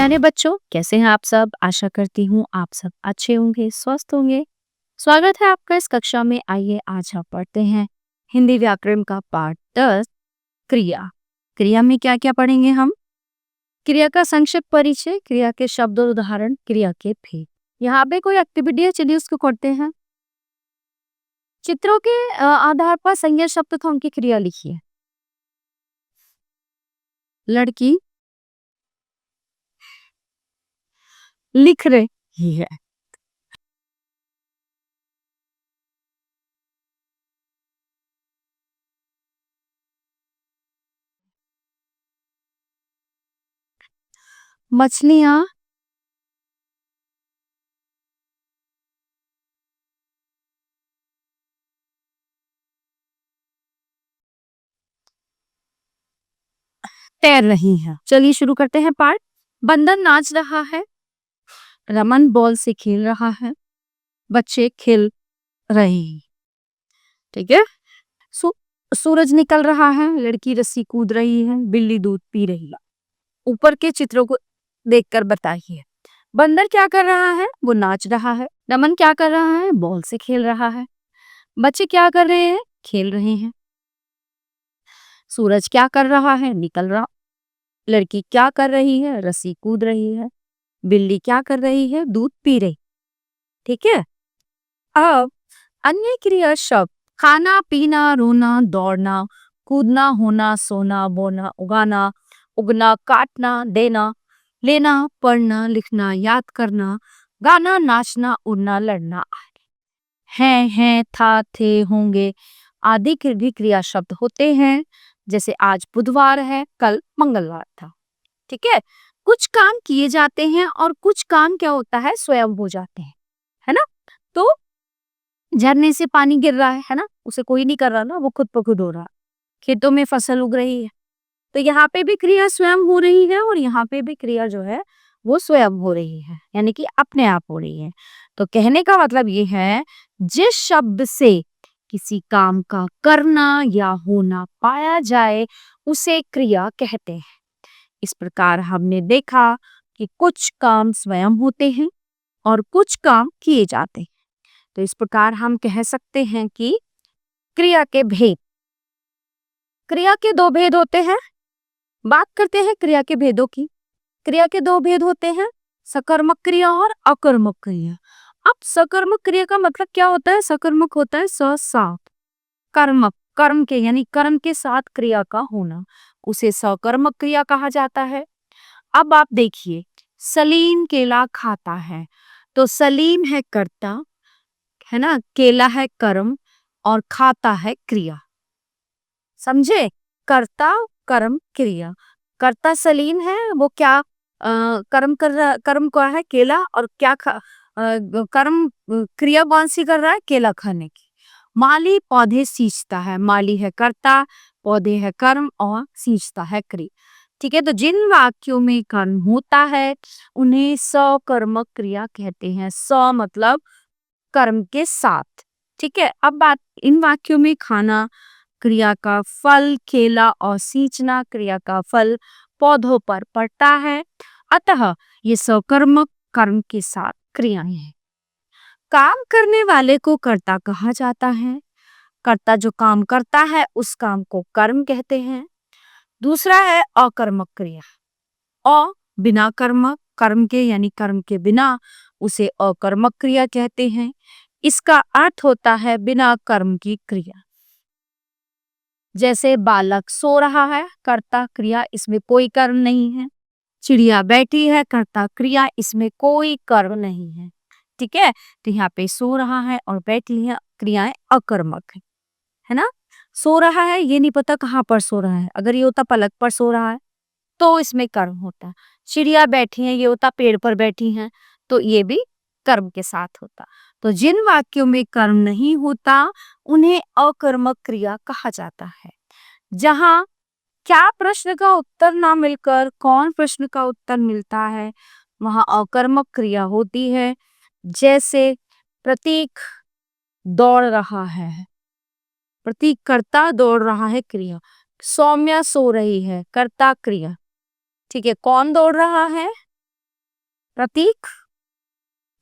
प्यारे बच्चों, कैसे हैं आप सब। आशा करती हूँ आप सब अच्छे होंगे, स्वस्थ होंगे। स्वागत है आपका इस कक्षा में। आइए आज हम पढ़ते हैं हिंदी व्याकरण का पाठ 10 क्रिया। क्रिया में क्या क्या पढ़ेंगे हम? क्रिया का संक्षिप्त परिचय, क्रिया के शब्द और उदाहरण, क्रिया के भेद। यहाँ पे कोई एक्टिविटी है, चलिए उसको करते हैं। चित्रों के आधार पर संज्ञा शब्द तथा उनकी क्रिया लिखिए। लड़की लिख रही है। मछलियां तैर रही हैं। चलिए शुरू करते हैं पाठ। बंदर नाच रहा है, रमन बॉल से खेल रहा है, बच्चे खेल रहे हैं। ठीक है। सू, सूरज निकल रहा है, लड़की रस्सी कूद रही है, बिल्ली दूध पी रही है। ऊपर के चित्रों को देखकर बताइए। बंदर क्या कर रहा है? वो नाच रहा है। रमन क्या कर रहा है? बॉल से खेल रहा है। बच्चे क्या कर रहे हैं? खेल रहे हैं। सूरज क्या कर रहा है? निकल रहा। लड़की क्या कर रही है? रस्सी कूद रही है। बिल्ली क्या कर रही है? दूध पी रही। ठीक है। अब अन्य क्रिया शब्द खाना, पीना, रोना, दौड़ना, कूदना, होना, सोना, बोना, उगाना, उगना, काटना, देना, लेना, पढ़ना, लिखना, याद करना, गाना, नाचना, उड़ना, लड़ना, हैं, था, थे, होंगे आदि के भी क्रिया शब्द होते हैं। जैसे आज बुधवार है, कल मंगलवार था। ठीक है। कुछ काम किए जाते हैं और कुछ काम क्या होता है, स्वयं हो जाते हैं, है ना। तो झरने से पानी गिर रहा है ना, उसे कोई नहीं कर रहा ना, वो खुद ब खुद हो रहा। खेतों में फसल उग रही है, तो यहाँ पे भी क्रिया स्वयं हो रही है और यहाँ पे भी क्रिया जो है वो स्वयं हो रही है, यानी कि अपने आप हो रही है। तो कहने का मतलब ये है, जिस शब्द से किसी काम का करना या होना पाया जाए उसे क्रिया कहते हैं। इस प्रकार हमने देखा कि कुछ काम स्वयं होते हैं और कुछ काम किए जाते हैं। तो इस प्रकार हम कह सकते हैं कि क्रिया के भेद। क्रिया के दो भेद होते हैं। बात करते हैं क्रिया के भेदों की। क्रिया के दो भेद होते हैं, सकर्मक क्रिया और अकर्मक क्रिया। अब सकर्मक क्रिया का मतलब क्या होता है? सकर्मक होता है स साथ, कर्मक कर्म के यानी कर्म के साथ क्रिया का होना, उसे सकर्मक क्रिया कहा जाता है। अब आप देखिए, सलीम केला खाता है, तो सलीम है कर्ता, है ना, केला है कर्म और खाता है क्रिया। समझे? कर्ता, कर्म, क्रिया। कर्ता सलीम है, वो क्या कर्म कर रहा, कर्म क्या है? केला। और क्या कर्म क्रिया कौन सी कर रहा है? केला खाने की। माली पौधे सींचता है, माली है कर्ता, पौधे है कर्म और सींचता है क्रिया। ठीक है। तो जिन वाक्यों में कर्म होता है उन्हें सकर्मक क्रिया कहते हैं। स मतलब कर्म के साथ। ठीक है। अब बात, इन वाक्यों में खाना क्रिया का फल, केला और सींचना क्रिया का फल पौधों पर पड़ता है, अतः ये सकर्मक कर्म के साथ क्रियाएं हैं। काम करने वाले को कर्ता कहा जाता है। कर्ता जो काम करता है उस काम को कर्म कहते हैं। दूसरा है अकर्मक क्रिया। अ बिना कर्म के यानी कर्म के बिना, उसे अकर्मक क्रिया कहते हैं। इसका अर्थ होता है बिना कर्म की क्रिया। जैसे बालक सो रहा है, कर्ता क्रिया, इसमें कोई कर्म नहीं है। चिड़िया बैठी है, कर्ता क्रिया, इसमें कोई कर्म नहीं है। ठीक है। तो यहाँ पे सो रहा है और बैठी है, क्रियाएं अकर्मक है ना। सो रहा है, ये नहीं पता कहाँ पर सो रहा है। अगर ये होता पलक पर सो रहा है तो इसमें कर्म होता। चिड़िया बैठी है, ये होता पेड़ पर बैठी हैं, तो ये भी कर्म के साथ होता। तो जिन वाक्यों में कर्म नहीं होता उन्हें अकर्मक क्रिया कहा जाता है। जहां क्या प्रश्न का उत्तर ना मिलकर कौन प्रश्न का उत्तर मिलता है, वहां अकर्मक क्रिया होती है। जैसे प्रतीक दौड़ रहा है, प्रतीक कर्ता, दौड़ रहा है क्रिया। सौम्या सो रही है, कर्ता क्रिया। ठीक है। कौन दौड़ रहा है? प्रतीक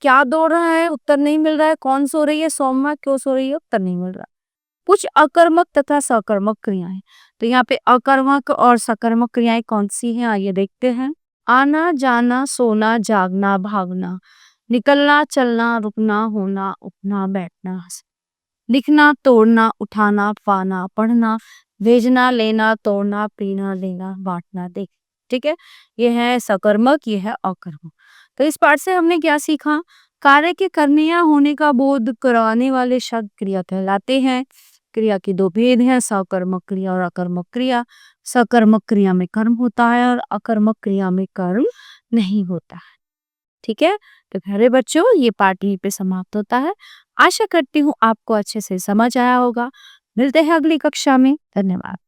क्या दौड़ रहा है, उत्तर नहीं मिल रहा है। कौन सो रही है, सौम्या क्यों सो रही है, उत्तर नहीं मिल रहा। कुछ अकर्मक तथा सकर्मक क्रियाएं। तो यहाँ पे अकर्मक और सकर्मक क्रियाएं कौन सी हैं, आइए देखते हैं। आना जाना, सोना जागना, भागना, निकलना चलना, रुकना, होना उठना, बैठना, लिखना तोड़ना, उठाना पाना, पढ़ना, भेजना लेना, तोड़ना पीना, लेना बांटना, देख। ठीक है, ये है सकर्मक, ये है अकर्मक। तो इस पाठ से हमने क्या सीखा, कार्य के करने या होने का बोध कराने वाले शब्द क्रिया कहलाते हैं। क्रिया के दो भेद हैं, सकर्मक क्रिया और अकर्मक क्रिया। सकर्मक क्रिया में कर्म होता है और अकर्मक क्रिया में कर्म नहीं होता है। ठीक है, तो प्यारे बच्चों, ये पाठ यहीं पे समाप्त होता है। आशा करती हूँ आपको अच्छे से समझ आया होगा। मिलते हैं अगली कक्षा में। धन्यवाद।